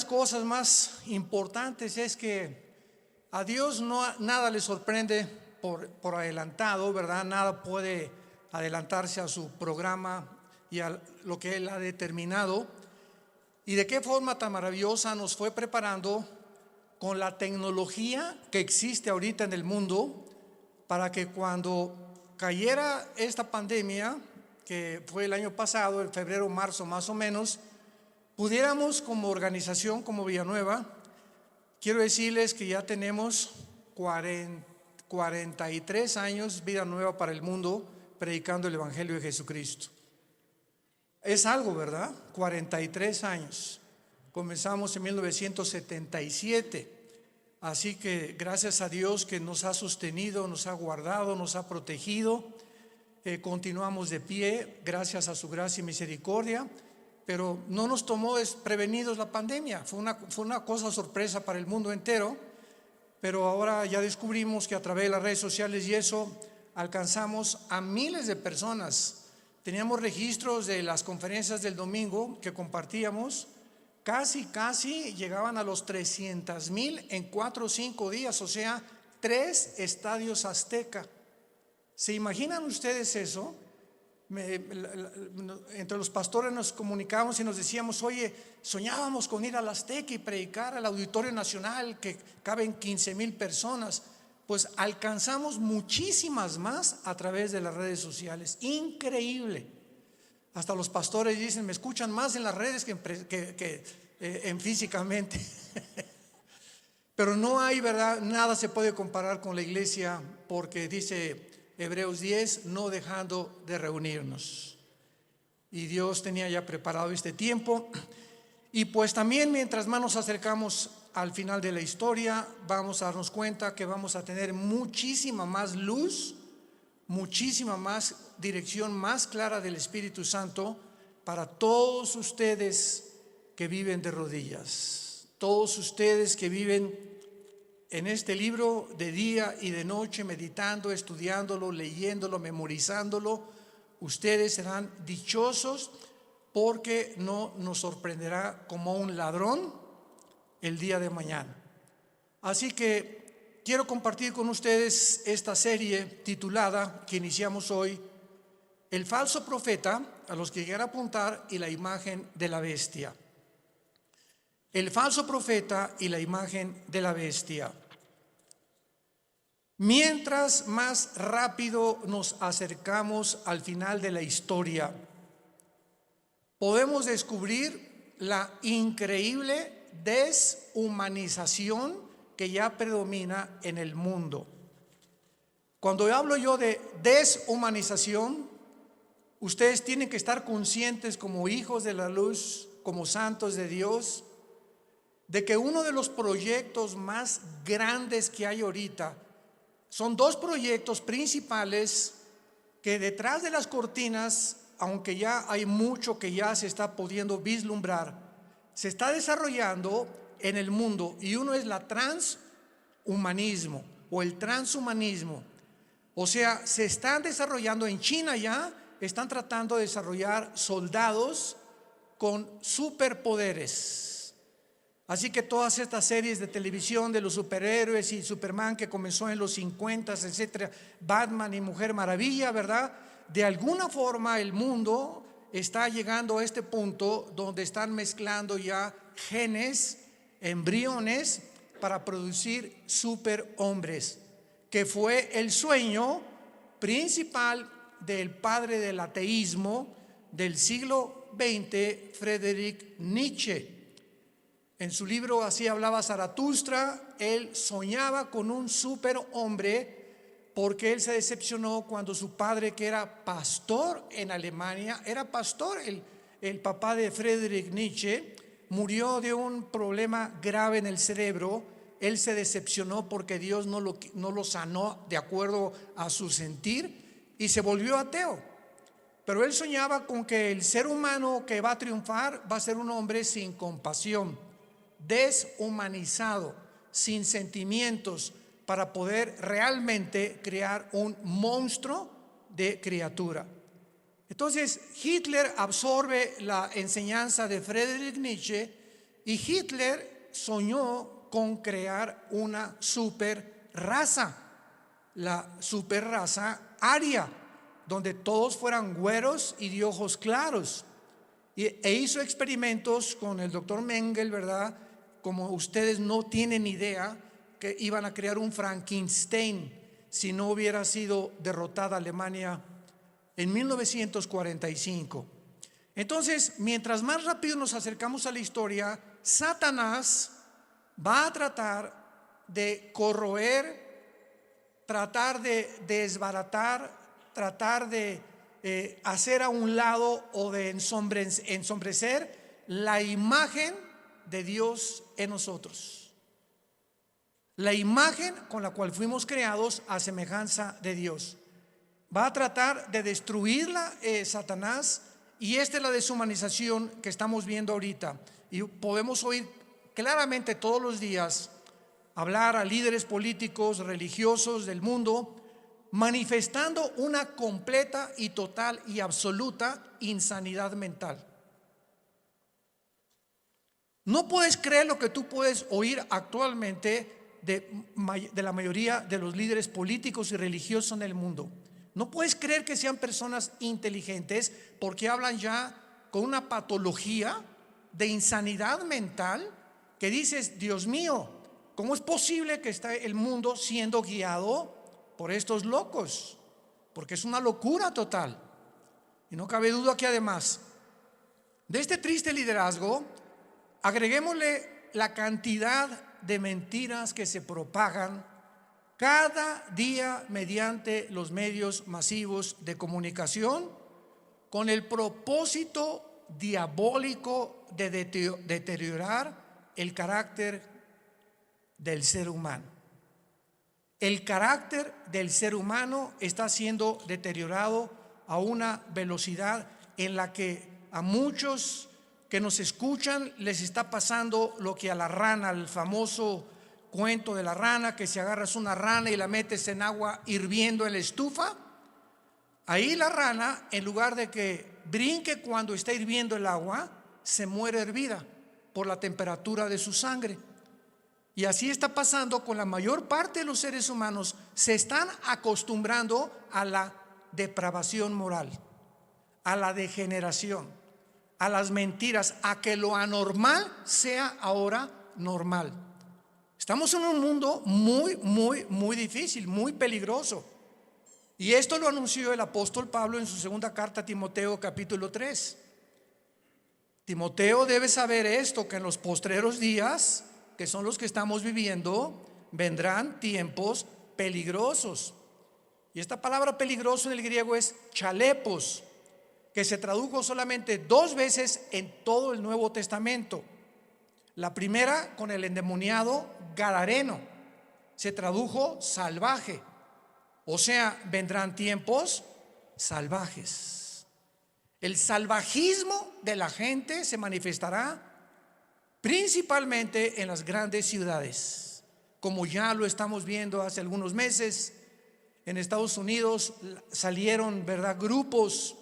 las cosas más importantes es que a Dios nada le sorprende por adelantado, ¿verdad? Nada puede adelantarse a su programa y a lo que Él ha determinado. Y de qué forma tan maravillosa nos fue preparando con la tecnología que existe ahorita en el mundo, para que cuando cayera esta pandemia, que fue el año pasado, en febrero, marzo más o menos, pudiéramos como organización, como Villanueva, quiero decirles que ya tenemos 43 años Vida Nueva para el mundo, predicando el Evangelio de Jesucristo. Es algo, ¿verdad? 43 años. Comenzamos en 1977. Así que gracias a Dios que nos ha sostenido, nos ha guardado, nos ha protegido. Continuamos de pie, gracias a su gracia y misericordia. Pero no nos tomó desprevenidos la pandemia. Fue una cosa sorpresa para el mundo entero. Pero ahora ya descubrimos que a través de las redes sociales y eso alcanzamos a miles de personas. Teníamos registros de las conferencias del domingo que compartíamos. Casi llegaban a los 300,000 en 4 o 5 días, o sea, 3 estadios Azteca. ¿Se imaginan ustedes eso? Entre los pastores nos comunicábamos y nos decíamos: oye, soñábamos con ir al Azteca y predicar al Auditorio Nacional, que caben 15,000 personas. Pues alcanzamos muchísimas más a través de las redes sociales. Increíble. Hasta los pastores dicen: me escuchan más en las redes que en físicamente. Pero no hay, ¿verdad? Nada se puede comparar con la iglesia, porque dice Hebreos 10, no dejando de reunirnos. Y Dios tenía ya preparado este tiempo. Y pues también, mientras más nos acercamos al final de la historia, vamos a darnos cuenta que vamos a tener muchísima más luz, muchísima más dirección más clara del Espíritu Santo para todos ustedes que viven de rodillas, todos ustedes que viven en este libro de día y de noche, meditando, estudiándolo, leyéndolo, memorizándolo. Ustedes serán dichosos, porque no nos sorprenderá como un ladrón el día de mañana. Así que quiero compartir con ustedes esta serie titulada, que iniciamos hoy, El falso profeta, a los que llegan a apuntar, y la imagen de la bestia. El falso profeta y la imagen de la bestia. Mientras más rápido nos acercamos al final de la historia, podemos descubrir la increíble deshumanización que ya predomina en el mundo. Cuando hablo yo de deshumanización, ustedes tienen que estar conscientes, como hijos de la luz, como santos de Dios, de que uno de los proyectos más grandes que hay ahorita son 2 proyectos principales que detrás de las cortinas, aunque ya hay mucho que ya se está pudiendo vislumbrar, se está desarrollando en el mundo. Y uno es la transhumanismo o el transhumanismo. O sea, se están desarrollando en China, ya están tratando de desarrollar soldados con superpoderes. Así que todas estas series de televisión de los superhéroes y Superman, que comenzó en los 50, etcétera, Batman y Mujer Maravilla, ¿verdad? De alguna forma el mundo está llegando a este punto donde están mezclando ya genes, embriones, para producir superhombres, que fue el sueño principal del padre del ateísmo del siglo XX, Friedrich Nietzsche. En su libro Así hablaba Zaratustra, él soñaba con un superhombre, porque él se decepcionó cuando su padre, que era pastor en Alemania, era pastor, el papá de Friedrich Nietzsche, murió de un problema grave en el cerebro. Él se decepcionó porque Dios no lo sanó de acuerdo a su sentir, y se volvió ateo. Pero él soñaba con que el ser humano que va a triunfar va a ser un hombre sin compasión, deshumanizado, sin sentimientos, para poder realmente crear un monstruo de criatura. Entonces Hitler absorbe la enseñanza de Friedrich Nietzsche Y Hitler soñó con crear una super raza, la super raza aria, donde todos fueran güeros y de ojos claros. E hizo experimentos con el doctor Mengele, ¿verdad? Como ustedes no tienen idea que iban a crear un Frankenstein si no hubiera sido derrotada Alemania en 1945. Entonces, mientras más rápido nos acercamos a la historia, Satanás va a tratar de corroer, tratar de desbaratar, tratar de hacer a un lado o de ensombrecer la imagen de Dios en nosotros, la imagen con la cual fuimos creados a semejanza de Dios. Va a tratar de destruirla Satanás, y esta es la deshumanización que estamos viendo ahorita. Y podemos oír claramente todos los días hablar a líderes políticos, religiosos del mundo, manifestando una completa y total y absoluta insanidad mental. No puedes creer lo que tú puedes oír actualmente de la mayoría de los líderes políticos y religiosos en el mundo. No puedes creer que sean personas inteligentes, porque hablan ya con una patología de insanidad mental que dices: Dios mío, ¿cómo es posible que esté el mundo siendo guiado por estos locos? Porque es una locura total. Y no cabe duda que además de este triste liderazgo, agreguémosle la cantidad de mentiras que se propagan cada día mediante los medios masivos de comunicación, con el propósito diabólico de deteriorar el carácter del ser humano. El carácter del ser humano está siendo deteriorado a una velocidad en la que a muchos que nos escuchan les está pasando lo que a la rana, el famoso cuento de la rana, que si agarras una rana y la metes en agua hirviendo en la estufa, ahí la rana, en lugar de que brinque cuando está hirviendo el agua, se muere hervida por la temperatura de su sangre. Y así está pasando con la mayor parte de los seres humanos. Se están acostumbrando a la depravación moral, a la degeneración, a las mentiras, a que lo anormal sea ahora normal. Estamos en un mundo muy difícil, muy peligroso. Y esto lo anunció el apóstol Pablo en su segunda carta a Timoteo, capítulo 3. Timoteo debe saber esto, que en los postreros días, que son los que estamos viviendo, vendrán tiempos peligrosos. Y esta palabra peligroso en el griego es chalepos, que se tradujo solamente 2 veces en todo el Nuevo Testamento. La primera con el endemoniado gadareno, se tradujo salvaje. O sea, vendrán tiempos salvajes. El salvajismo de la gente se manifestará principalmente en las grandes ciudades, como ya lo estamos viendo hace algunos meses. En Estados Unidos salieron, ¿verdad?, grupos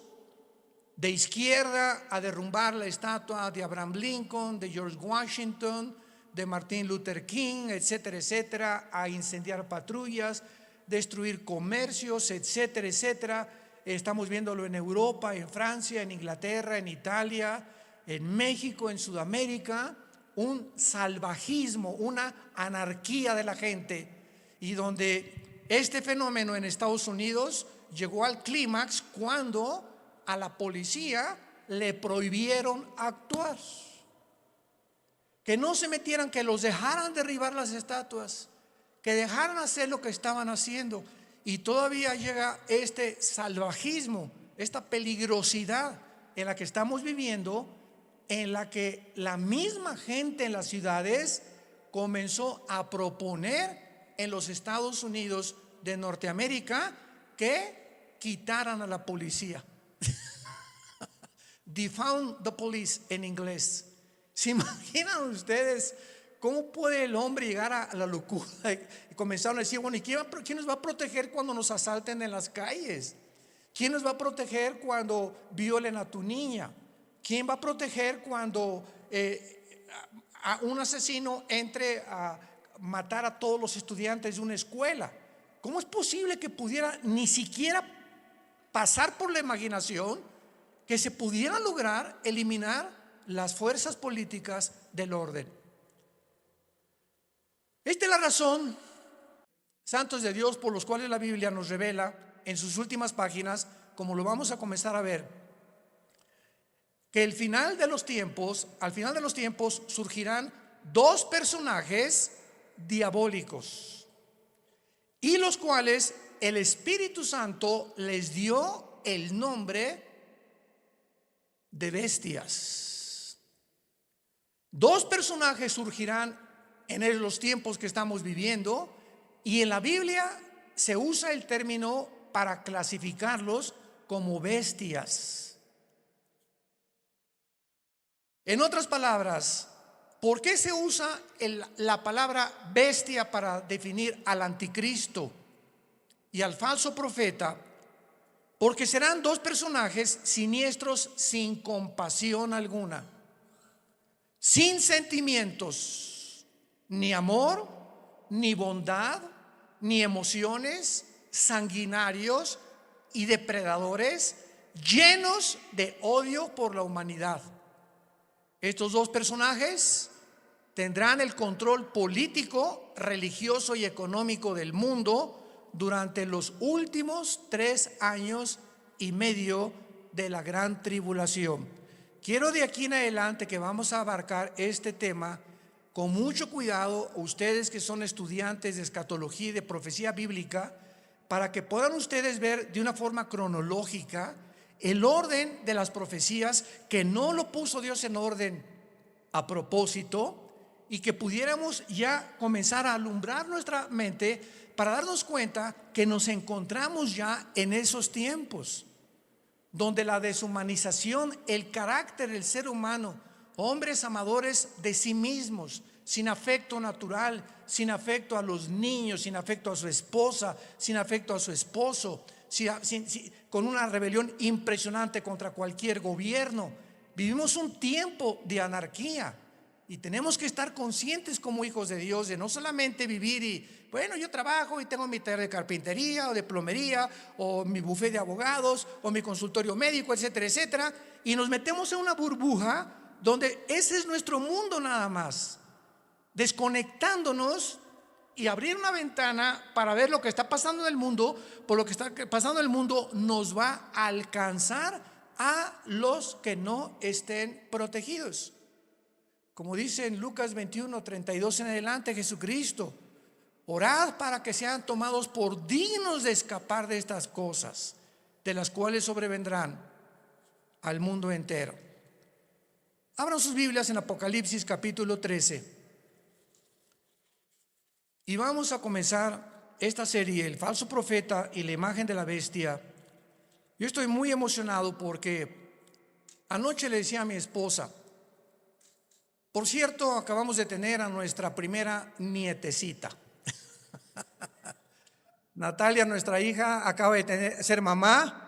de izquierda a derrumbar la estatua de Abraham Lincoln, de George Washington, de Martin Luther King, etcétera, etcétera, a incendiar patrullas, destruir comercios, etcétera, etcétera. Estamos viéndolo en Europa, en Francia, en Inglaterra, en Italia, en México, en Sudamérica, un salvajismo, una anarquía de la gente, y donde este fenómeno en Estados Unidos llegó al clímax cuando a la policía le prohibieron actuar, que no se metieran, que los dejaran derribar las estatuas, que dejaran hacer lo que estaban haciendo. Y todavía llega este salvajismo, esta peligrosidad en la que estamos viviendo, en la que la misma gente en las ciudades comenzó a proponer en los Estados Unidos de Norteamérica que quitaran a la policía. Defund the police en inglés. ¿Se imaginan ustedes cómo puede el hombre llegar a la locura? Y comenzaron a decir: bueno, ¿y quién nos va a proteger cuando nos asalten en las calles? ¿Quién nos va a proteger cuando violen a tu niña? ¿Quién va a proteger cuando un asesino entre a matar a todos los estudiantes de una escuela. ¿Cómo es posible que pudiera ni siquiera pasar por la imaginación que se pudiera lograr eliminar las fuerzas políticas del orden? Esta es la razón, santos de Dios, por los cuales la Biblia nos revela en sus últimas páginas, como lo vamos a comenzar a ver, que al final de los tiempos surgirán dos personajes diabólicos, y los cuales el Espíritu Santo les dio el nombre de bestias. Dos personajes surgirán en los tiempos que estamos viviendo, y en la Biblia se usa el término para clasificarlos como bestias. En otras palabras, ¿por qué se usa la palabra bestia para definir al anticristo y al falso profeta? Porque serán dos personajes siniestros, sin compasión alguna, sin sentimientos, ni amor, ni bondad, ni emociones, sanguinarios y depredadores, llenos de odio por la humanidad. Estos dos personajes tendrán el control político, religioso y económico del mundo durante los últimos 3 años y medio de la gran tribulación. Quiero de aquí en adelante que vamos a abarcar este tema con mucho cuidado, ustedes que son estudiantes de escatología y de profecía bíblica, para que puedan ustedes ver de una forma cronológica el orden de las profecías, que no lo puso Dios en orden a propósito, y que pudiéramos ya comenzar a alumbrar nuestra mente para darnos cuenta que nos encontramos ya en esos tiempos donde la deshumanización, el carácter del ser humano, hombres amadores de sí mismos, sin afecto natural, sin afecto a los niños, sin afecto a su esposa, sin afecto a su esposo, con una rebelión impresionante contra cualquier gobierno. Vivimos un tiempo de anarquía, y tenemos que estar conscientes como hijos de Dios de no solamente vivir y, bueno, yo trabajo y tengo mi taller de carpintería o de plomería o mi bufete de abogados o mi consultorio médico, etcétera, etcétera, y nos metemos en una burbuja donde ese es nuestro mundo nada más, desconectándonos, y abrir una ventana para ver lo que está pasando en el mundo. Por lo que está pasando en el mundo nos va a alcanzar a los que no estén protegidos. Como dice en Lucas 21:32 en adelante Jesucristo: orad para que sean tomados por dignos de escapar de estas cosas, de las cuales sobrevendrán al mundo entero. Abran sus Biblias en Apocalipsis capítulo 13. Y vamos a comenzar esta serie, el falso profeta y la imagen de la bestia. Yo estoy muy emocionado porque anoche le decía a mi esposa, por cierto, acabamos de tener a nuestra primera nietecita. Natalia, nuestra hija, acaba de ser mamá.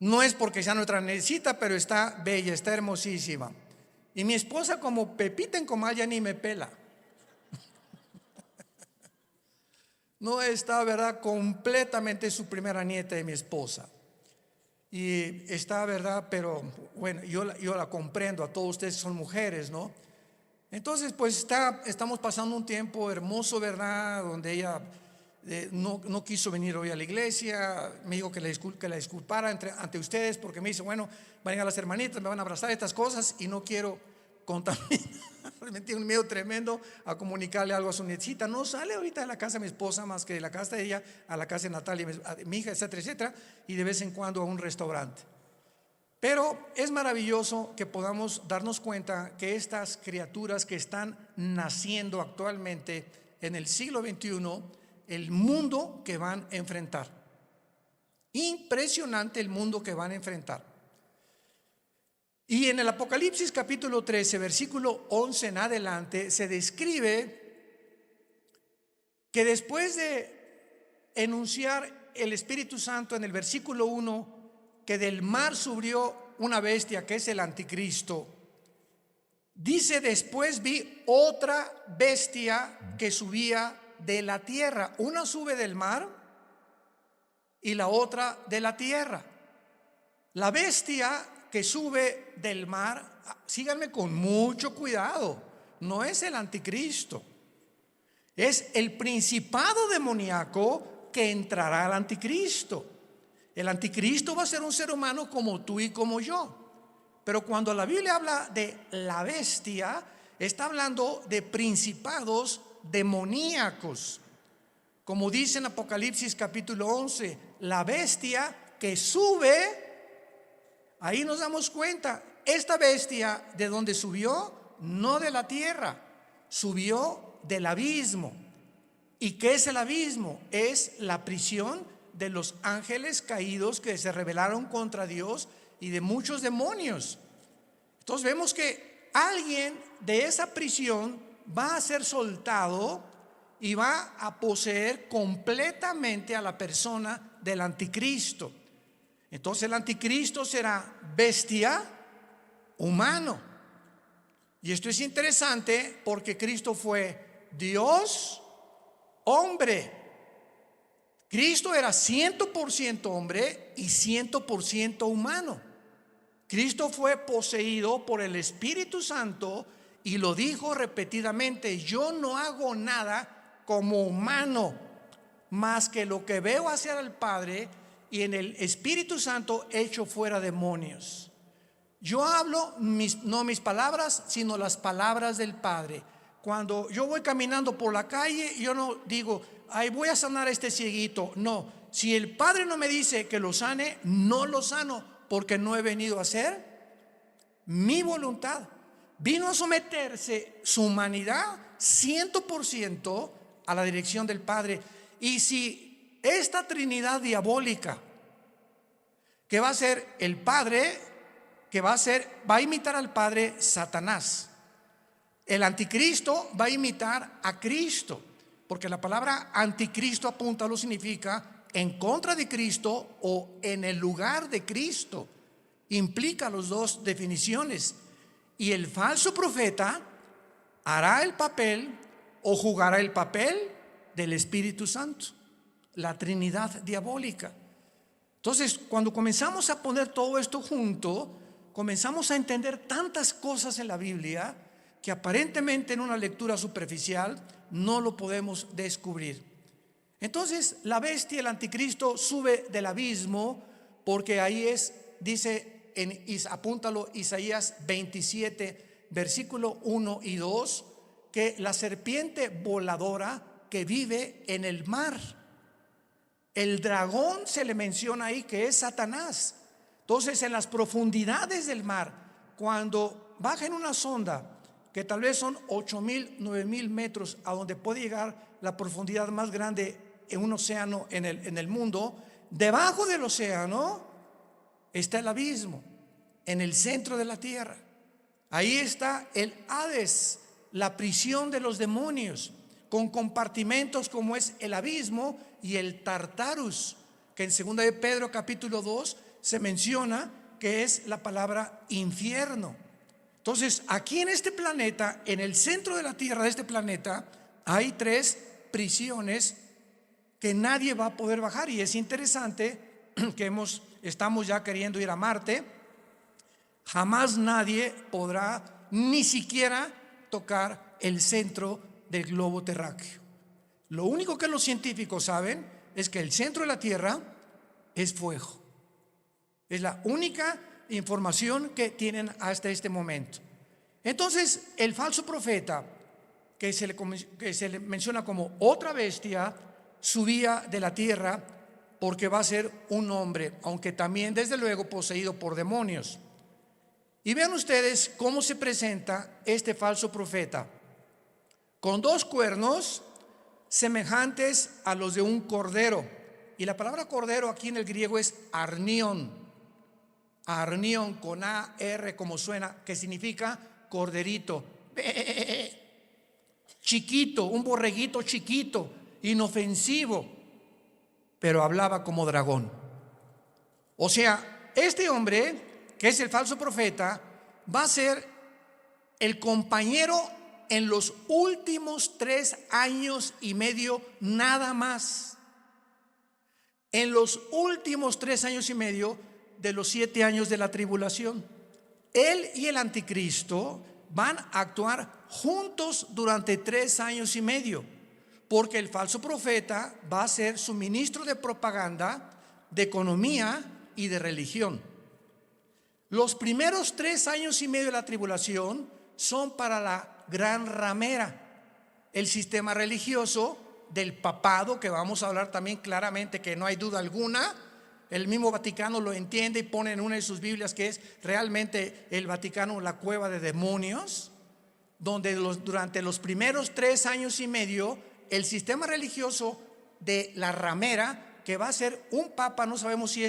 No es porque sea nuestra nietecita, pero está bella, está hermosísima. Y mi esposa, como Pepita en comal, ya ni me pela. No está, ¿verdad?, completamente su primera nieta de mi esposa. Y está, ¿verdad?, pero bueno, yo la comprendo, a todos ustedes son mujeres, ¿no? Entonces, pues estamos pasando un tiempo hermoso, ¿verdad?, donde ella no quiso venir hoy a la iglesia. Me dijo que la disculpara ante ustedes, porque me dice, bueno, van a llegar las hermanitas, me van a abrazar, estas cosas, y no quiero contaminar. Me tiene un miedo tremendo a comunicarle algo a su nietecita. No sale ahorita de la casa de mi esposa más que de la casa de ella a la casa de Natalia, mi hija, etcétera, etcétera, y de vez en cuando a un restaurante. Pero es maravilloso que podamos darnos cuenta que estas criaturas que están naciendo actualmente en el siglo XXI, el mundo que van a enfrentar. Impresionante el mundo que van a enfrentar. Y en el Apocalipsis capítulo 13, versículo 11 en adelante, se describe que después de enunciar el Espíritu Santo en el versículo 1, que del mar subió una bestia que es el anticristo, Dice: después vi otra bestia que subía de la tierra. Una sube del mar y la otra de la tierra. La bestia que sube del mar, síganme con mucho cuidado, no es el anticristo, es el principado demoníaco que entrará al anticristo. El anticristo va a ser un ser humano como tú y como yo. Pero cuando la Biblia habla de la bestia, está hablando de principados demoníacos. Como dice en Apocalipsis capítulo 11, la bestia que sube, ahí nos damos cuenta, esta bestia de donde subió, no de la tierra, subió del abismo. ¿Y qué es el abismo? Es la prisión de los ángeles caídos que se rebelaron contra Dios y de muchos demonios. Entonces vemos que alguien de esa prisión va a ser soltado y va a poseer completamente a la persona del anticristo. Entonces el anticristo será bestia, humano. Y esto es interesante porque Cristo fue Dios, hombre. Cristo era 100% hombre y 100% humano. Cristo fue poseído por el Espíritu Santo y lo dijo repetidamente: yo no hago nada como humano, más que lo que veo hacer al Padre, y en el Espíritu Santo echo fuera demonios. Yo hablo no mis palabras, sino las palabras del Padre. Cuando yo voy caminando por la calle, yo no digo: ay, voy a sanar a este cieguito. No, si el Padre no me dice que lo sane, no lo sano, porque no he venido a hacer mi voluntad. Vino a someterse su humanidad 100% a la dirección del Padre. Y si esta Trinidad diabólica, que va a ser el Padre, va a imitar al Padre, Satanás. El anticristo va a imitar a Cristo, porque la palabra anticristo, apúntalo, significa en contra de Cristo o en el lugar de Cristo. Implica las dos definiciones. Y el falso profeta hará el papel o jugará el papel del Espíritu Santo, la Trinidad diabólica. Entonces, cuando comenzamos a poner todo esto junto, comenzamos a entender tantas cosas en la Biblia que aparentemente en una lectura superficial no lo podemos descubrir. Entonces la bestia, el anticristo, sube del abismo, porque ahí dice apúntalo, Isaías 27 versículo 1 y 2, que la serpiente voladora que vive en el mar, el dragón se le menciona ahí que es Satanás. Entonces en las profundidades del mar, cuando baja en una sonda que tal vez son 8,000, 9,000 metros, a donde puede llegar la profundidad más grande en un océano en el mundo, debajo del océano está el abismo, en el centro de la tierra. Ahí está el Hades, la prisión de los demonios, con compartimentos como es el abismo y el Tartarus, que en 2 de Pedro capítulo 2 se menciona que es la palabra infierno. Entonces, aquí en este planeta, en el centro de la tierra de este planeta, hay 3 prisiones que nadie va a poder bajar. Y es interesante que estamos ya queriendo ir a Marte. Jamás nadie podrá ni siquiera tocar el centro del globo terráqueo. Lo único que los científicos saben es que el centro de la Tierra es fuego. Es la única información que tienen hasta este momento. Entonces el falso profeta, que se le menciona como otra bestia, subía de la tierra, porque va a ser un hombre, aunque también desde luego poseído por demonios. Y vean ustedes cómo se presenta este falso profeta: con 2 cuernos semejantes a los de un cordero. Y la palabra cordero aquí en el griego es arnión. Arnión con A-R como suena, que significa corderito. Chiquito, un borreguito chiquito, inofensivo, pero hablaba como dragón. O sea, este hombre, que es el falso profeta, va a ser el compañero en los últimos 3 años y medio nada más. En los últimos 3 años y medio de los 7 años de la tribulación. Él y el anticristo van a actuar juntos durante 3 años y medio, porque el falso profeta va a ser su ministro de propaganda, de economía y de religión. Los primeros 3 años y medio de la tribulación son para la gran ramera, el sistema religioso del papado, que vamos a hablar también claramente, que no hay duda alguna. El mismo Vaticano lo entiende y pone en una de sus Biblias que es realmente el Vaticano la cueva de demonios, donde durante los primeros 3 años y medio el sistema religioso de la ramera, que va a ser un papa, no sabemos si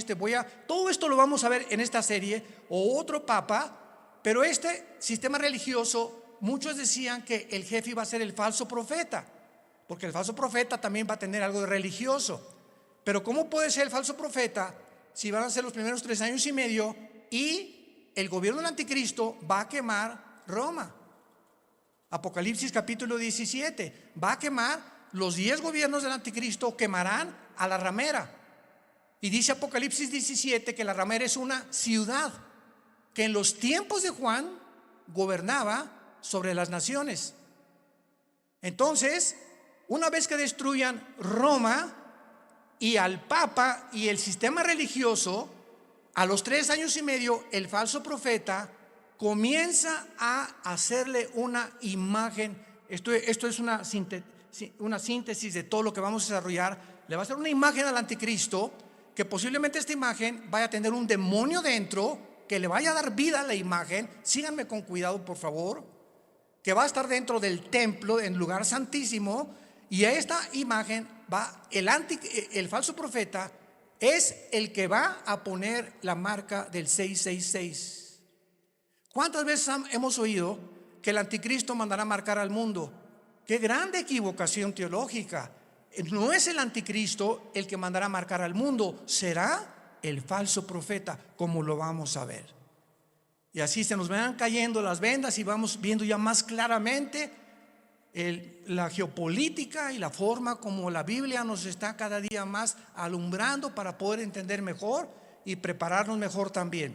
todo esto lo vamos a ver en esta serie, o otro papa, pero este sistema religioso, muchos decían que el jefe iba a ser el falso profeta, porque el falso profeta también va a tener algo de religioso. Pero ¿cómo puede ser el falso profeta si van a ser los primeros 3 años y medio y el gobierno del anticristo va a quemar Roma? Apocalipsis capítulo 17, va a quemar los 10 gobiernos del anticristo, quemarán a la ramera. Y dice Apocalipsis 17 que la ramera es una ciudad que en los tiempos de Juan gobernaba sobre las naciones. Entonces, una vez que destruyan Roma y al papa y el sistema religioso, a los 3 años y medio el falso profeta comienza a hacerle una imagen. Esto es una síntesis de todo lo que vamos a desarrollar. Le va a hacer una imagen al anticristo, que posiblemente esta imagen vaya a tener un demonio dentro que le vaya a dar vida a la imagen. Síganme con cuidado, por favor. Que va a estar dentro del templo, en lugar santísimo, y a esta imagen el falso profeta es el que va a poner la marca del 666. ¿Cuántas veces hemos oído que el anticristo mandará marcar al mundo? Qué grande equivocación teológica. No es el anticristo el que mandará marcar al mundo, será el falso profeta, como lo vamos a ver. Y así se nos van cayendo las vendas y vamos viendo ya más claramente la geopolítica y la forma como la Biblia nos está cada día más alumbrando para poder entender mejor y prepararnos mejor también.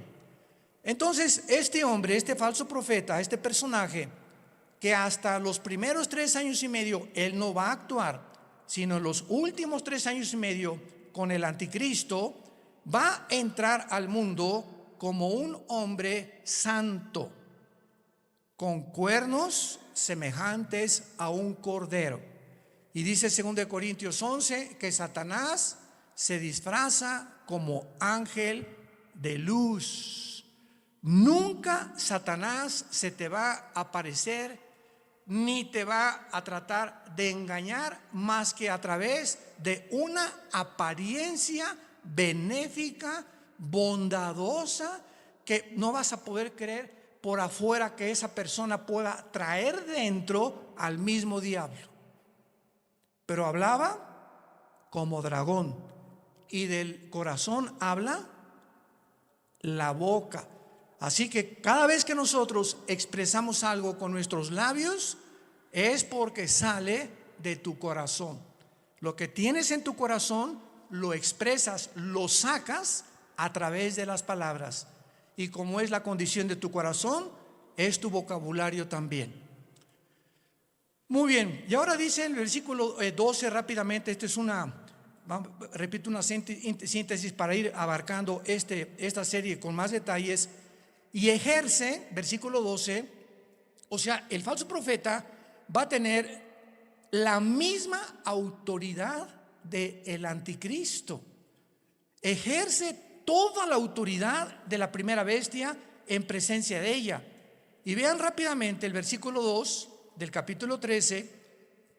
Entonces, este hombre, este falso profeta, este personaje, que hasta los primeros 3 años y medio él no va a actuar, sino en los últimos 3 años y medio con el anticristo, va a entrar al mundo como un hombre santo, con cuernos semejantes a un cordero. Y dice 2 Corintios 11 que Satanás se disfraza como ángel de luz. Nunca Satanás se te va a aparecer ni te va a tratar de engañar más que a través de una apariencia benéfica, bondadosa, que no vas a poder creer por afuera que esa persona pueda traer dentro al mismo diablo. Pero hablaba como dragón, y del corazón habla la boca. Así que cada vez que nosotros expresamos algo con nuestros labios, es porque sale de tu corazón. Lo que tienes en tu corazón lo expresas, lo sacas a través de las palabras. Y como es la condición de tu corazón, es tu vocabulario también. Muy bien, y ahora dice el versículo 12 rápidamente. Repito, una síntesis para ir abarcando esta serie con más detalles. Y ejerce, versículo 12, o sea, el falso profeta va a tener la misma autoridad del anticristo. Ejerce toda la autoridad de la primera bestia en presencia de ella. Y vean rápidamente el versículo 2 del capítulo 13,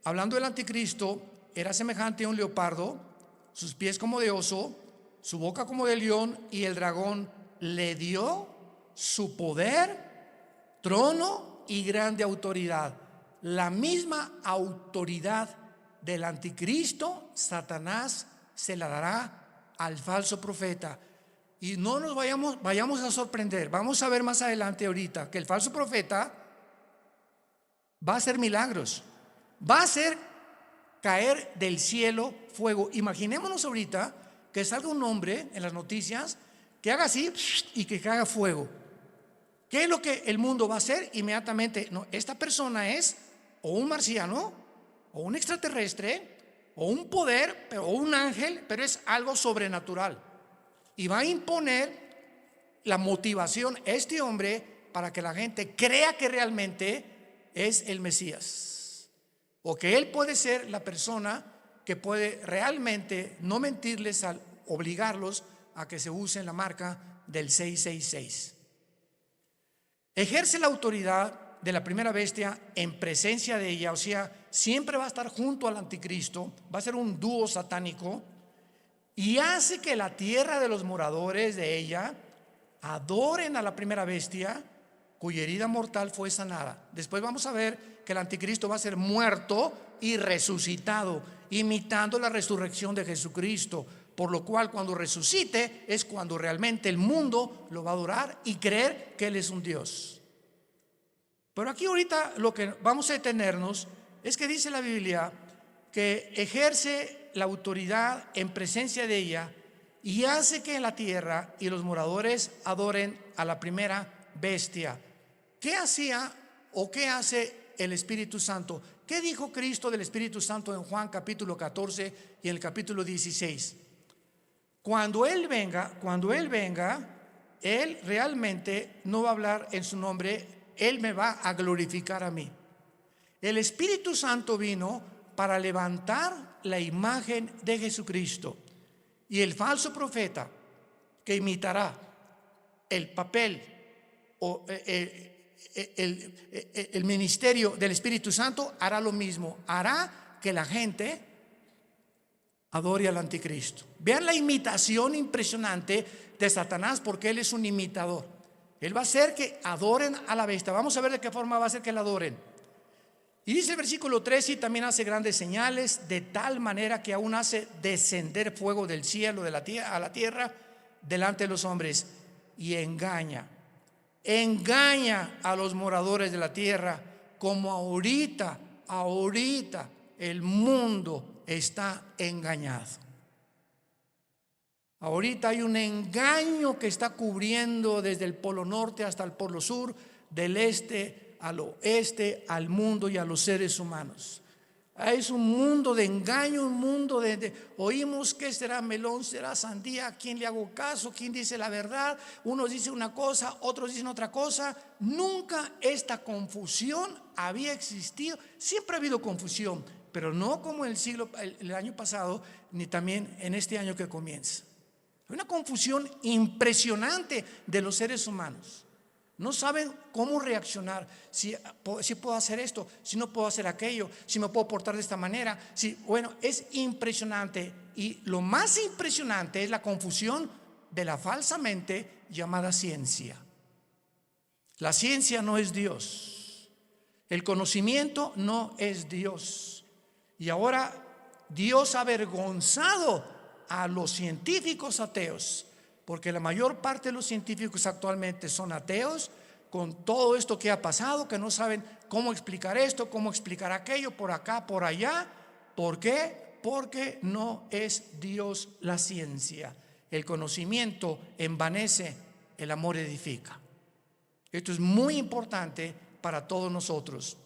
hablando del anticristo. Era semejante a un leopardo, sus pies como de oso, su boca como de león, y el dragón le dio su poder, trono y grande autoridad. La misma autoridad del anticristo, Satanás se la dará al falso profeta. Y no nos vayamos a sorprender. Vamos a ver más adelante ahorita que el falso profeta va a hacer milagros, va a hacer caer del cielo fuego. Imaginémonos ahorita que salga un hombre en las noticias que haga así y que haga fuego. ¿Qué es lo que el mundo va a hacer inmediatamente? No, esta persona es o un marciano, o un extraterrestre, o un poder, o un ángel, pero es algo sobrenatural. Y va a imponer la motivación a este hombre para que la gente crea que realmente es el Mesías, o que él puede ser la persona que puede realmente no mentirles al obligarlos a que se usen la marca del 666. Ejerce la autoridad de la primera bestia en presencia de ella, o sea, siempre va a estar junto al anticristo, va a ser un dúo satánico, y hace que la tierra de los moradores de ella adoren a la primera bestia, cuya herida mortal fue sanada. Después vamos a ver que el anticristo va a ser muerto y resucitado, imitando la resurrección de Jesucristo, por lo cual cuando resucite es cuando realmente el mundo lo va a adorar y creer que Él es un Dios. Pero aquí ahorita lo que vamos a detenernos es que dice la Biblia que ejerce la autoridad en presencia de ella y hace que la tierra y los moradores adoren a la primera bestia. ¿Qué hacía o qué hace el Espíritu Santo? ¿Qué dijo Cristo del Espíritu Santo en Juan capítulo 14 y en el capítulo 16? Cuando Él venga, Él realmente no va a hablar en su nombre, Él me va a glorificar a mí. El Espíritu Santo vino para levantar la imagen de Jesucristo, y el falso profeta que imitará el papel o el ministerio del Espíritu Santo hará lo mismo, hará que la gente adore al anticristo. Vean la imitación impresionante de Satanás, porque él es un imitador. Él va a hacer que adoren a la bestia. Vamos a ver de qué forma va a hacer que la adoren. Y dice el versículo 13: y también hace grandes señales, de tal manera que aún hace descender fuego del cielo a la tierra delante de los hombres, y engaña a los moradores de la tierra, como ahorita el mundo está engañado. Ahorita hay un engaño que está cubriendo desde el polo norte hasta el polo sur, del este al oeste, al mundo y a los seres humanos. Es un mundo de engaño, un mundo oímos que será melón, será sandía, ¿a quién le hago caso? ¿Quién dice la verdad? Unos dicen una cosa, otros dicen otra cosa. Nunca esta confusión había existido. Siempre ha habido confusión, pero no como el año pasado, ni también en este año que comienza. Hay una confusión impresionante de los seres humanos. No saben cómo reaccionar, si puedo hacer esto, si no puedo hacer aquello, si me puedo portar de esta manera. Bueno, es impresionante. Y lo más impresionante es la confusión de la falsamente llamada ciencia. La ciencia no es Dios. El conocimiento no es Dios. Y ahora Dios ha avergonzado a los científicos ateos, porque la mayor parte de los científicos actualmente son ateos, con todo esto que ha pasado, que no saben cómo explicar esto, cómo explicar aquello, por acá, por allá. ¿Por qué? Porque no es Dios la ciencia. El conocimiento envanece, el amor edifica. Esto es muy importante para todos nosotros.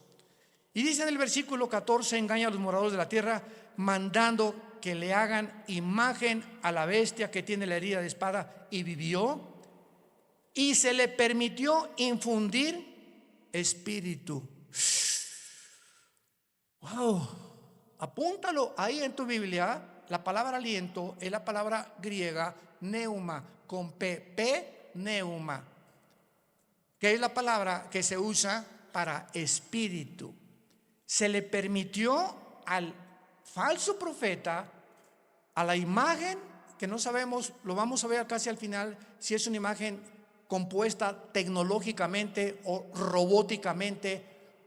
Y dice en el versículo 14: engaña a los moradores de la tierra, mandando que le hagan imagen a la bestia que tiene la herida de espada y vivió, y se le permitió infundir espíritu. Wow, apúntalo ahí en tu Biblia. La palabra aliento es la palabra griega neuma, con P, neuma, que es la palabra que se usa para espíritu. Se le permitió al falso profeta, a la imagen que no sabemos, lo vamos a ver casi al final, si es una imagen compuesta tecnológicamente o robóticamente,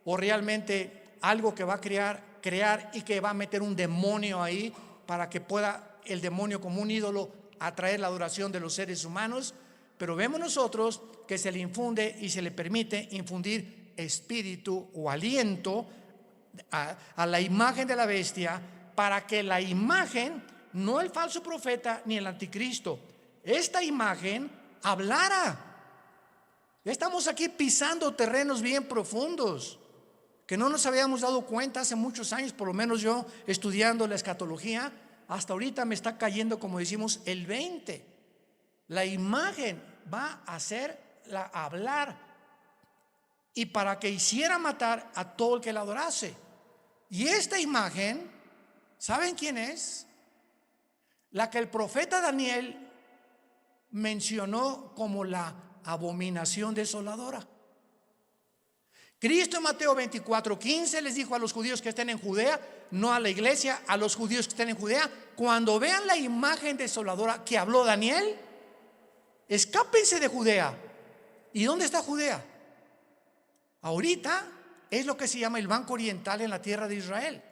o realmente algo que va a crear y que va a meter un demonio ahí para que pueda el demonio, como un ídolo, atraer la adoración de los seres humanos. Pero vemos nosotros que se le infunde y se le permite infundir espíritu o aliento a la imagen de la bestia, para que la imagen, no el falso profeta ni el anticristo, esta imagen hablara. Estamos aquí pisando terrenos bien profundos que no nos habíamos dado cuenta hace muchos años, por lo menos yo estudiando la escatología. Hasta ahorita me está cayendo, como decimos, el 20. La imagen va a hacerla hablar, y para que hiciera matar a todo el que la adorase. Y esta imagen, ¿saben quién es? La que el profeta Daniel mencionó como la abominación desoladora. Cristo en Mateo 24:15 les dijo a los judíos que estén en Judea, no a la iglesia, a los judíos que estén en Judea: cuando vean la imagen desoladora que habló Daniel, escápense de Judea. ¿Y dónde está Judea? Ahorita es lo que se llama el Banco Oriental en la tierra de Israel.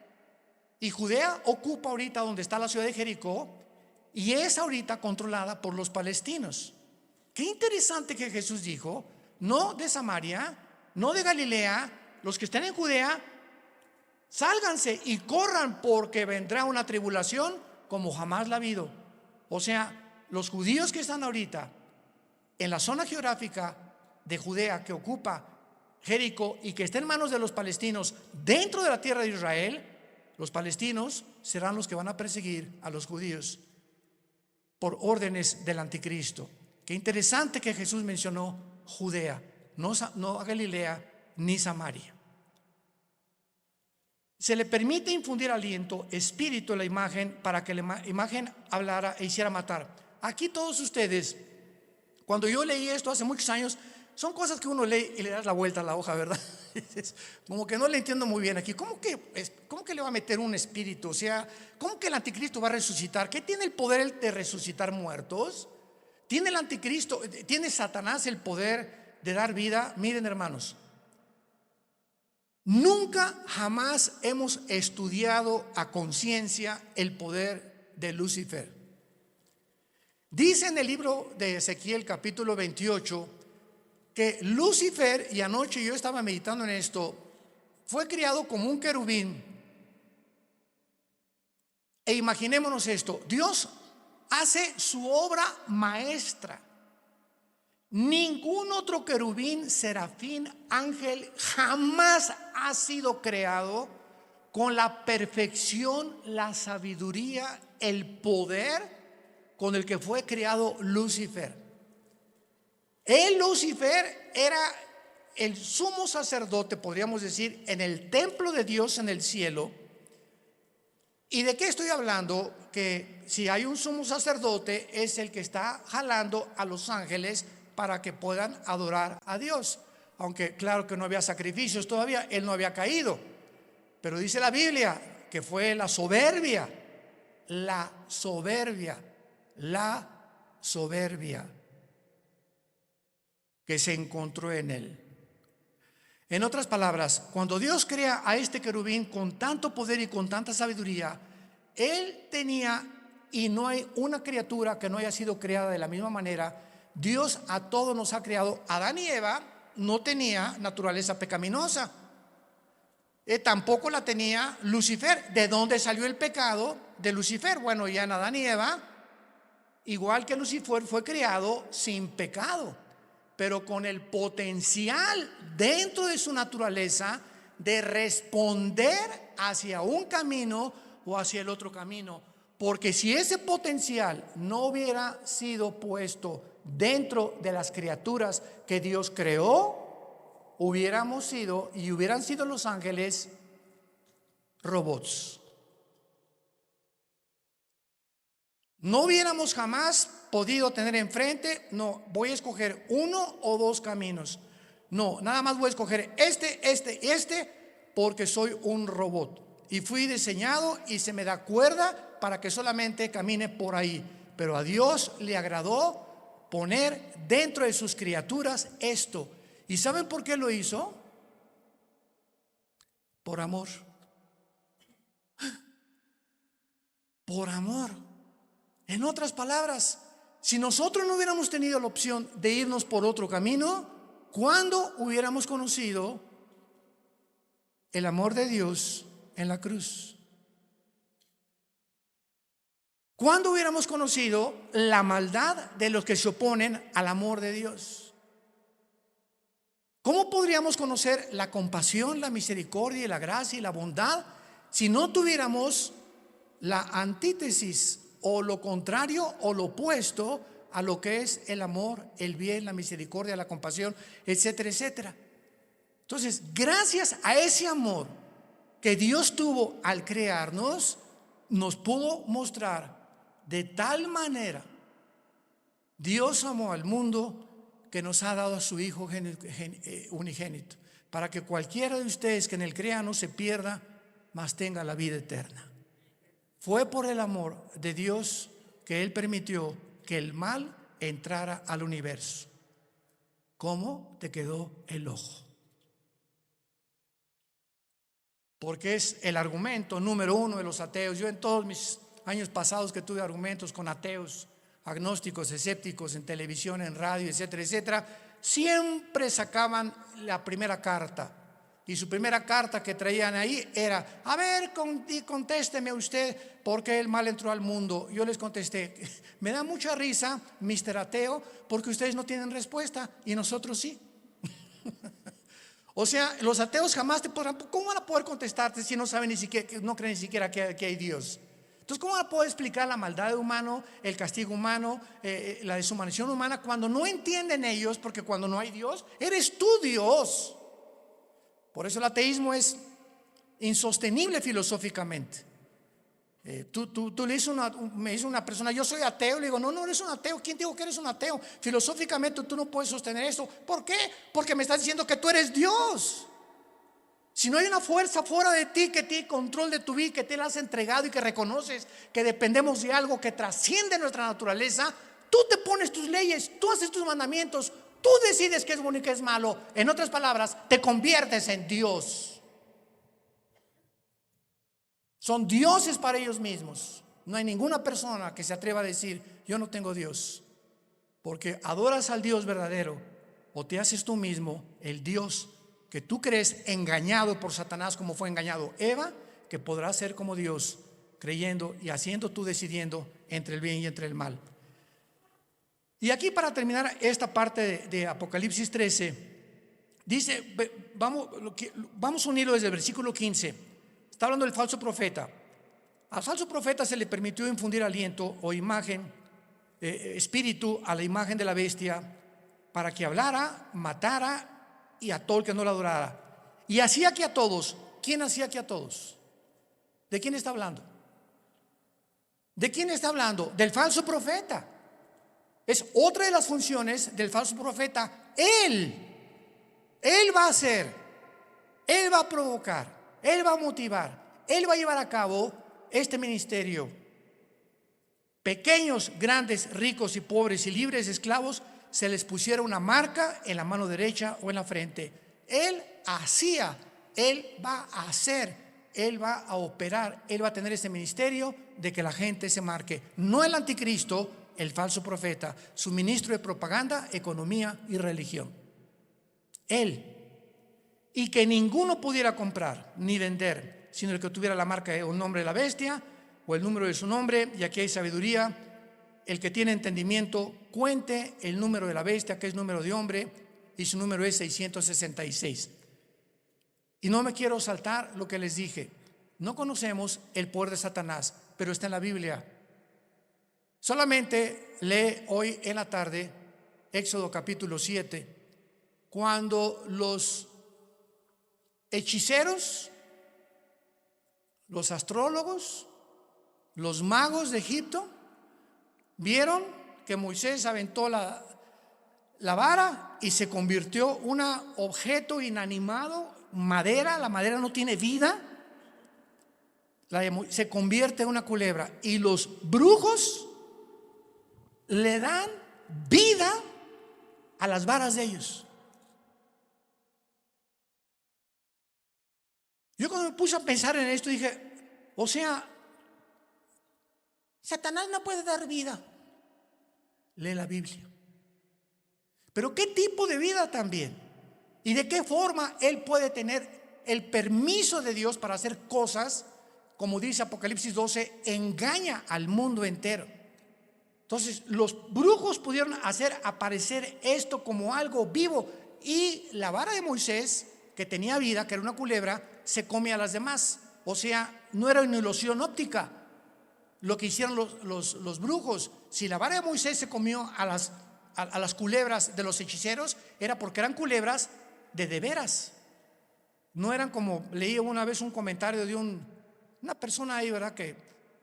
Y Judea ocupa ahorita donde está la ciudad de Jericó, y es ahorita controlada por los palestinos. Qué interesante que Jesús dijo: no de Samaria, no de Galilea, los que estén en Judea, sálganse y corran, porque vendrá una tribulación como jamás la ha habido. O sea, los judíos que están ahorita en la zona geográfica de Judea que ocupa Jericó y que está en manos de los palestinos dentro de la tierra de Israel, los palestinos serán los que van a perseguir a los judíos por órdenes del anticristo. Qué interesante que Jesús mencionó Judea, no a Galilea ni Samaria. Se le permite infundir aliento, espíritu a la imagen, para que la imagen hablara e hiciera matar. Aquí todos ustedes, cuando yo leí esto hace muchos años, son cosas que uno lee y le das la vuelta a la hoja, ¿verdad? Como que no le entiendo muy bien aquí. ¿Cómo que le va a meter un espíritu? O sea, ¿cómo que el anticristo va a resucitar? ¿Qué tiene el poder de resucitar muertos? ¿Tiene el anticristo, tiene Satanás el poder de dar vida? Miren, hermanos, nunca jamás hemos estudiado a conciencia el poder de Lucifer. Dice en el libro de Ezequiel capítulo 28 que Lucifer, y anoche yo estaba meditando en esto, fue criado como un querubín. E imaginémonos esto: Dios hace su obra maestra. Ningún otro querubín, serafín, ángel jamás ha sido creado con la perfección, la sabiduría, el poder con el que fue creado Lucifer. Lucifer era el sumo sacerdote, podríamos decir, en el templo de Dios en el cielo. ¿Y de qué estoy hablando? Que si hay un sumo sacerdote, es el que está jalando a los ángeles para que puedan adorar a Dios. Aunque claro que no había sacrificios todavía, él no había caído. Pero dice la Biblia que fue la soberbia que se encontró en él. En otras palabras, cuando Dios crea a este querubín con tanto poder y con tanta sabiduría, él tenía, y no hay una criatura que no haya sido creada de la misma manera. Dios a todos nos ha creado. Adán y Eva no tenía naturaleza pecaminosa, tampoco la tenía Lucifer. ¿De dónde salió el pecado de Lucifer? Bueno, ya en Adán y Eva, igual que Lucifer, fue creado sin pecado, pero con el potencial dentro de su naturaleza de responder hacia un camino o hacia el otro camino. Porque si ese potencial no hubiera sido puesto dentro de las criaturas que Dios creó, hubieran sido los ángeles robots. No hubiéramos jamás podido tener enfrente: no, voy a escoger uno o dos caminos. No, nada más voy a escoger este, porque soy un robot y fui diseñado y se me da cuerda para que solamente camine por ahí. Pero a Dios le agradó poner dentro de sus criaturas esto. ¿Y saben por qué lo hizo? Por amor. Por amor. En otras palabras, si nosotros no hubiéramos tenido la opción de irnos por otro camino, ¿cuándo hubiéramos conocido el amor de Dios en la cruz. ¿Cuándo hubiéramos conocido la maldad de los que se oponen al amor de Dios? ¿Cómo podríamos conocer la compasión, la misericordia y la gracia y la bondad si no tuviéramos la antítesis o lo contrario o lo opuesto a lo que es el amor, el bien, la misericordia, la compasión, etcétera, etcétera? Entonces, gracias a ese amor que Dios tuvo al crearnos, nos pudo mostrar de tal manera. Dios amó al mundo que nos ha dado a su Hijo unigénito, para que cualquiera de ustedes que en él crea no se pierda, mas tenga la vida eterna. Fue por el amor de Dios que Él permitió que el mal entrara al universo. ¿Cómo te quedó el ojo? Porque es el argumento número uno de los ateos. Yo en todos mis años pasados que tuve argumentos con ateos, agnósticos, escépticos, en televisión, en radio, etcétera, etcétera, siempre sacaban la primera carta. Y su primera carta que traían ahí era: a ver, contésteme usted, ¿por qué el mal entró al mundo? Yo les contesté: me da mucha risa, Mr. Ateo, porque ustedes no tienen respuesta y nosotros sí. O sea, los ateos jamás te podrán, ¿cómo van a poder contestarte si no saben ni siquiera, no creen ni siquiera que hay Dios? Entonces, ¿cómo van a poder explicar la maldad humana, el castigo humano, la deshumanización humana, cuando no entienden ellos? Porque cuando no hay Dios, eres tú Dios. Por eso el ateísmo es insostenible filosóficamente. Tú le dices me dice una persona: yo soy ateo. Le digo: no eres un ateo. ¿Quién te dijo que eres un ateo? Filosóficamente tú no puedes sostener esto. ¿Por qué? Porque me estás diciendo que tú eres Dios. Si no hay una fuerza fuera de ti que tiene control de tu vida, que te la has entregado y que reconoces que dependemos de algo que trasciende nuestra naturaleza, tú te pones tus leyes, tú haces tus mandamientos, tú decides qué es bueno y qué es malo. En otras palabras, te conviertes en Dios. Son dioses para ellos mismos. No hay ninguna persona que se atreva a decir: yo no tengo Dios, porque adoras al Dios verdadero, o te haces tú mismo el Dios que tú crees, engañado por Satanás como fue engañado Eva, que podrás ser como Dios, creyendo y haciendo tú, decidiendo entre el bien y entre el mal. Y aquí, para terminar esta parte de Apocalipsis 13, dice, vamos a unirlo desde el versículo 15. Está hablando del falso profeta. Al falso profeta se le permitió infundir aliento o imagen, espíritu a la imagen de la bestia, para que hablara, matara y a todo el que no la adorara. Y hacía que a todos. ¿Quién hacía que a todos? ¿De quién está hablando? ¿De quién está hablando? Del falso profeta. Es otra de las funciones del falso profeta. Él va a hacer, él va a provocar, él va a motivar, él va a llevar a cabo este ministerio. Pequeños, grandes, ricos y pobres y libres, esclavos, se les pusiera una marca en la mano derecha o en la frente. Él hacía, él va a hacer, él va a operar, él va a tener ese ministerio de que la gente se marque. No el anticristo, el falso profeta, su ministro de propaganda, economía y religión. Él. Y que ninguno pudiera comprar ni vender, sino el que tuviera la marca o el nombre de la bestia o el número de su nombre. Y aquí hay sabiduría. El que tiene entendimiento, cuente el número de la bestia, que es número de hombre, y su número es 666. Y no me quiero saltar lo que les dije. No conocemos el poder de Satanás, pero está en la Biblia. Solamente lee hoy en la tarde Éxodo capítulo 7, cuando los hechiceros, los astrólogos, los magos de Egipto vieron que Moisés aventó la vara y se convirtió un objeto inanimado, madera. La madera no tiene vida, se convierte en una culebra. Y los brujos le dan vida a las varas de ellos. Yo, cuando me puse a pensar en esto, dije: o sea, Satanás no puede dar vida. Lee la Biblia. Pero ¿qué tipo de vida también? ¿Y de qué forma él puede tener el permiso de Dios para hacer cosas, como dice Apocalipsis 12, engaña al mundo entero. Entonces los brujos pudieron hacer aparecer esto como algo vivo, y la vara de Moisés, que tenía vida, que era una culebra, se come a las demás. O sea, no era una ilusión óptica lo que hicieron los brujos. Si la vara de Moisés se comió a las culebras de los hechiceros, era porque eran culebras de veras. No eran como, leí una vez un comentario de una persona ahí, ¿verdad? Que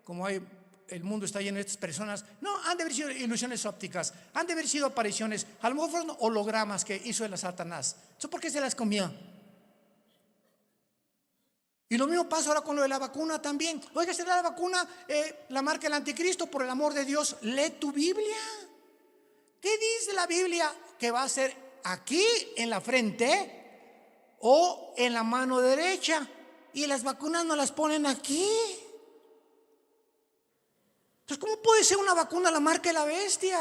como el mundo está lleno de estas personas, no, han de haber sido ilusiones ópticas, han de haber sido apariciones, a lo mejor fueron hologramas que hizo el Satanás. ¿Eso por qué se las comió? Y lo mismo pasa ahora con lo de la vacuna también. Oiga, ¿será la vacuna la marca del anticristo? Por el amor de Dios, lee tu Biblia. ¿Qué dice la Biblia que va a ser aquí en la frente o en la mano derecha? Y las vacunas no las ponen aquí. Entonces, ¿cómo puede ser una vacuna la marca de la bestia?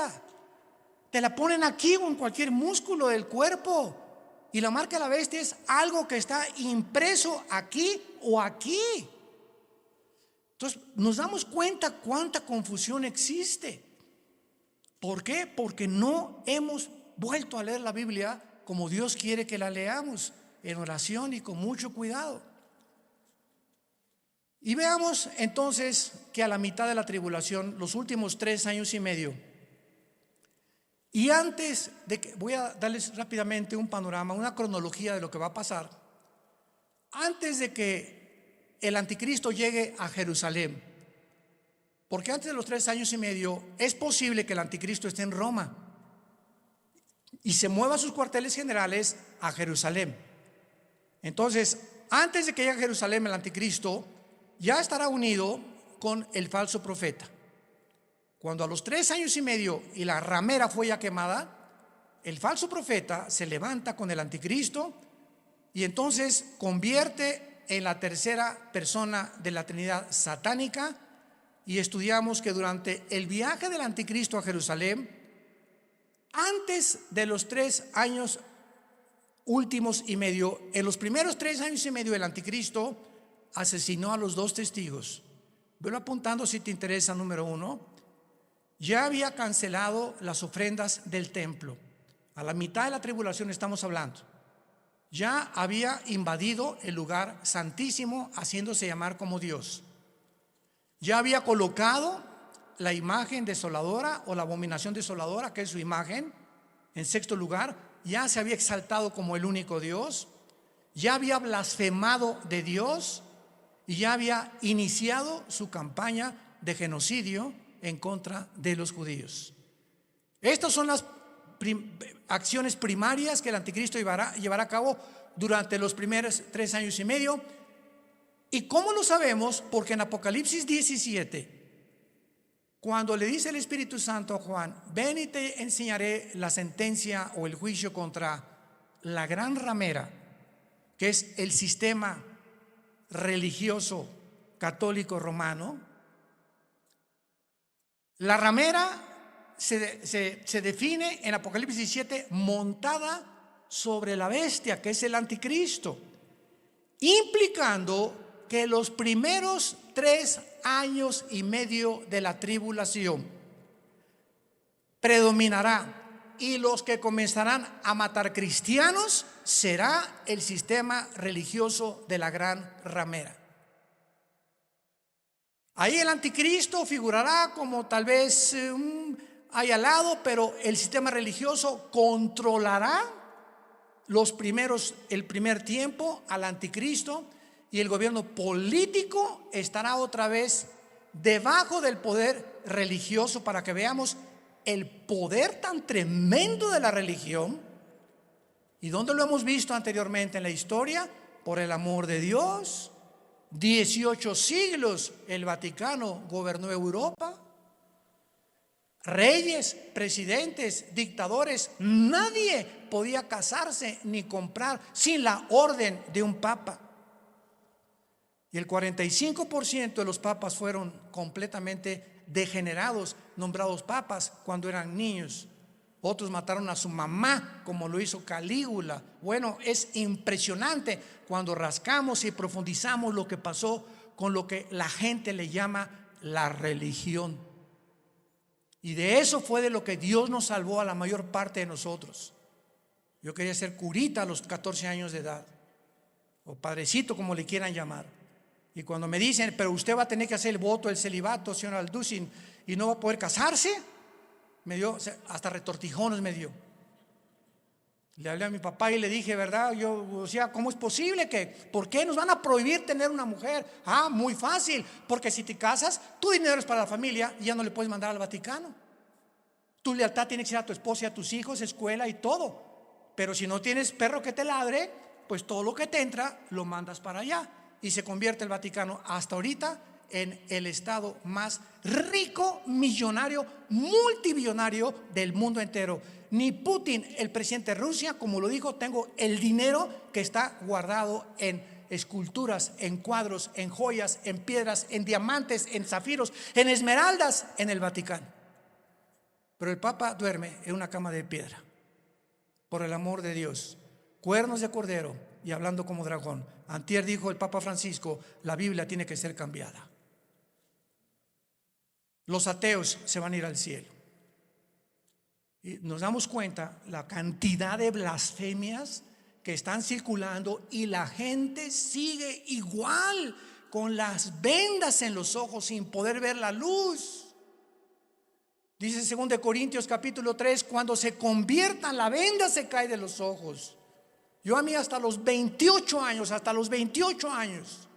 Te la ponen aquí o en cualquier músculo del cuerpo. Y la marca de la bestia es algo que está impreso aquí o aquí. Entonces nos damos cuenta cuánta confusión existe. ¿Por qué? Porque no hemos vuelto a leer la Biblia como Dios quiere que la leamos, en oración y con mucho cuidado. Y veamos entonces que a la mitad de la tribulación, los últimos 3 años y medio, y antes de que, voy a darles rápidamente un panorama, una cronología de lo que va a pasar. Antes de que el anticristo llegue a Jerusalén, porque antes de los 3 años y medio es posible que el anticristo esté en Roma y se mueva sus cuarteles generales a Jerusalén. Entonces, antes de que llegue a Jerusalén el anticristo, ya estará unido con el falso profeta. Cuando a los 3 años y medio y la ramera fue ya quemada, el falso profeta se levanta con el anticristo y entonces convierte en la tercera persona de la Trinidad satánica. Y estudiamos que durante el viaje del anticristo a Jerusalén, antes de los 3 años últimos y medio, en los primeros 3 años y medio el anticristo asesinó a los 2 testigos. Velo apuntando si te interesa. Número 1, ya había cancelado las ofrendas del templo. A la mitad de la tribulación estamos hablando. Ya había invadido el lugar santísimo, haciéndose llamar como Dios. Ya había colocado la imagen desoladora o la abominación desoladora, que es su imagen, en 6º lugar. Ya se había exaltado como el único Dios. Ya había blasfemado de Dios y ya había iniciado su campaña de genocidio en contra de los judíos. Estas son las acciones primarias que el anticristo llevará a cabo durante los primeros 3 años y medio. ¿Y cómo lo sabemos? Porque en Apocalipsis 17, cuando le dice el Espíritu Santo a Juan, ven y te enseñaré la sentencia o el juicio contra la gran ramera, que es el sistema religioso católico romano. La ramera se define en Apocalipsis 17 montada sobre la bestia, que es el anticristo, implicando que los primeros 3 años y medio de la tribulación predominará, y los que comenzarán a matar cristianos será el sistema religioso de la gran ramera. Ahí el anticristo figurará como tal vez ahí al lado, pero el sistema religioso controlará el primer tiempo al anticristo, y el gobierno político estará otra vez debajo del poder religioso, para que veamos el poder tan tremendo de la religión. ¿Y dónde lo hemos visto anteriormente en la historia? Por el amor de Dios. 18 siglos el Vaticano gobernó Europa. Reyes, presidentes, dictadores, nadie podía casarse ni comprar sin la orden de un papa. Y el 45% de los papas fueron completamente degenerados, nombrados papas cuando eran niños. Otros mataron a su mamá, como lo hizo Calígula. Bueno, es impresionante cuando rascamos y profundizamos lo que pasó con lo que la gente le llama la religión. Y de eso fue de lo que Dios nos salvó a la mayor parte de nosotros. Yo quería ser curita a los 14 años de edad, o padrecito, como le quieran llamar. Y cuando me dicen, pero usted va a tener que hacer el voto del celibato, señor Alducin, y no va a poder casarse, me dio, hasta retortijones me dio. Le hablé a mi papá y le dije, ¿verdad? Yo decía, ¿cómo es posible que, por qué nos van a prohibir tener una mujer? Ah, muy fácil, porque si te casas, tu dinero es para la familia y ya no le puedes mandar al Vaticano. Tu lealtad tiene que ser a tu esposa y a tus hijos, escuela y todo. Pero si no tienes perro que te ladre, pues todo lo que te entra lo mandas para allá. Y se convierte el Vaticano hasta ahorita en el estado más rico, millonario, multibillonario del mundo entero. Ni Putin, el presidente de Rusia, como lo dijo, tengo el dinero que está guardado en esculturas, en cuadros, en joyas, en piedras, en diamantes, en zafiros, en esmeraldas en el Vaticano. Pero el Papa duerme en una cama de piedra, por el amor de Dios, cuernos de cordero y hablando como dragón. Antier dijo el Papa Francisco, la Biblia tiene que ser cambiada. Los ateos se van a ir al cielo. Y nos damos cuenta la cantidad de blasfemias que están circulando y la gente sigue igual, con las vendas en los ojos sin poder ver la luz. Dice 2 Corintios capítulo 3, cuando se conviertan la venda se cae de los ojos. Yo a mí hasta los 28 años,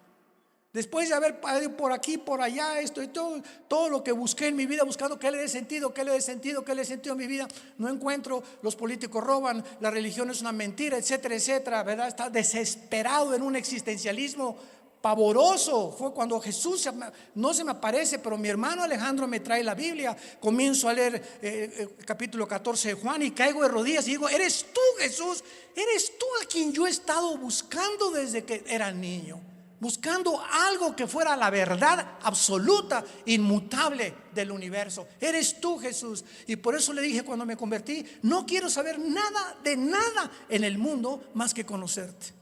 después de haber ido por aquí, por allá, esto y todo lo que busqué en mi vida, buscando qué le dé sentido a mi vida, no encuentro. Los políticos roban, la religión es una mentira, etcétera, etcétera, ¿verdad? Está desesperado en un existencialismo pavoroso. Fue cuando Jesús no se me aparece, pero mi hermano Alejandro me trae la Biblia. Comienzo a leer capítulo 14 de Juan y caigo de rodillas y digo, ¿eres tú, Jesús? ¿Eres tú a quien yo he estado buscando desde que era niño? Buscando algo que fuera la verdad absoluta, inmutable del universo. Eres tú, Jesús. Y por eso le dije cuando me convertí, no quiero saber nada de nada en el mundo más que conocerte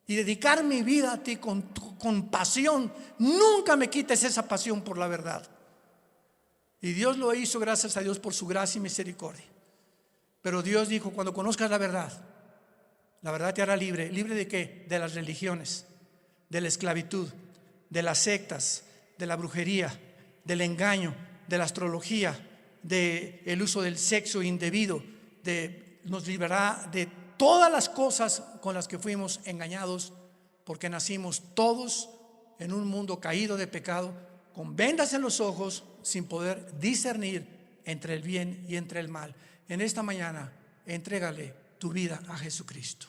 y dedicar mi vida a ti con pasión. Nunca me quites esa pasión por la verdad. Y Dios lo hizo, gracias a Dios por su gracia y misericordia. Pero Dios dijo, cuando conozcas la verdad te hará libre. ¿Libre de qué? De las religiones, de la esclavitud, de las sectas, de la brujería, del engaño, de la astrología, del uso del sexo indebido, nos librará de todas las cosas con las que fuimos engañados, porque nacimos todos en un mundo caído de pecado, con vendas en los ojos, sin poder discernir entre el bien y entre el mal. En esta mañana, entrégale tu vida a Jesucristo.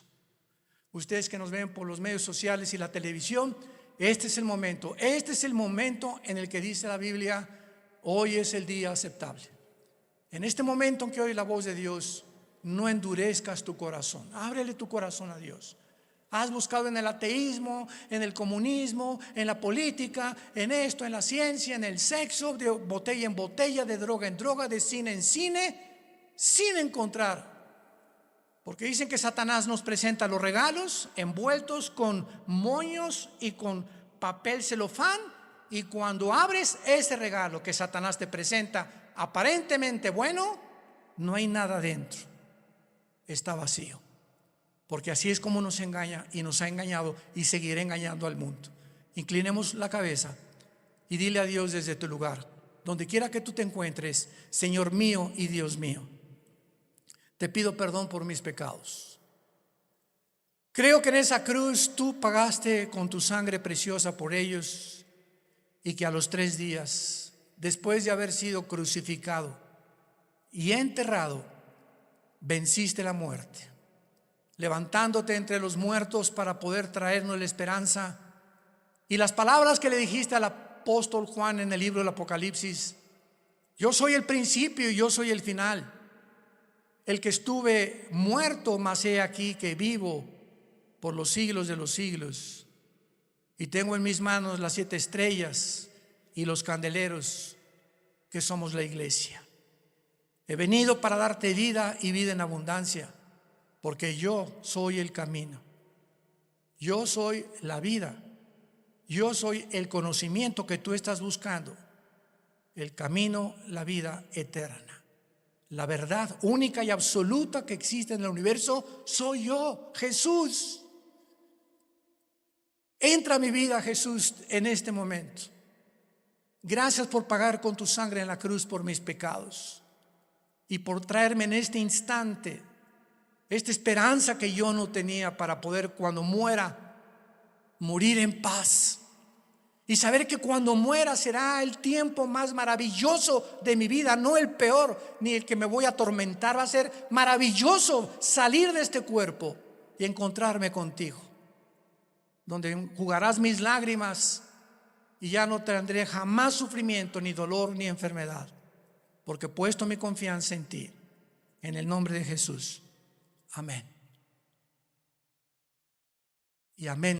Ustedes que nos ven por los medios sociales y la televisión, este es el momento en el que dice la Biblia, hoy es el día aceptable. En este momento en que oye la voz de Dios, no endurezcas tu corazón, ábrele tu corazón a Dios. Has buscado en el ateísmo, en el comunismo, en la política, en esto, en la ciencia, en el sexo, de botella en botella, de droga en droga, de cine en cine, sin encontrar. Porque dicen que Satanás nos presenta los regalos envueltos con moños y con papel celofán, y cuando abres ese regalo que Satanás te presenta aparentemente bueno, no hay nada dentro, está vacío. Porque así es como nos engaña y nos ha engañado y seguirá engañando al mundo. Inclinemos la cabeza y dile a Dios desde tu lugar, donde quiera que tú te encuentres, Señor mío y Dios mío, te pido perdón por mis pecados. Creo que en esa cruz tú pagaste con tu sangre preciosa por ellos, y que a los 3 días, después de haber sido crucificado y enterrado, venciste la muerte, levantándote entre los muertos para poder traernos la esperanza. Y las palabras que le dijiste al apóstol Juan en el libro del Apocalipsis, yo soy el principio y yo soy el final, el que estuve muerto, mas he aquí que vivo por los siglos de los siglos, y tengo en mis manos las 7 estrellas y los candeleros, que somos la iglesia. He venido para darte vida y vida en abundancia, porque yo soy el camino. Yo soy la vida. Yo soy el conocimiento que tú estás buscando. El camino, la vida eterna. La verdad única y absoluta que existe en el universo soy yo, Jesús. Entra a mi vida, Jesús, en este momento. Gracias por pagar con tu sangre en la cruz por mis pecados y por traerme en este instante esta esperanza que yo no tenía para poder, cuando muera, morir en paz y saber que cuando muera será el tiempo más maravilloso de mi vida, no el peor ni el que me voy a atormentar. Va a ser maravilloso salir de este cuerpo y encontrarme contigo, donde enjugarás mis lágrimas y ya no tendré jamás sufrimiento, ni dolor, ni enfermedad, porque he puesto mi confianza en ti. En el nombre de Jesús. Amén. Y amén.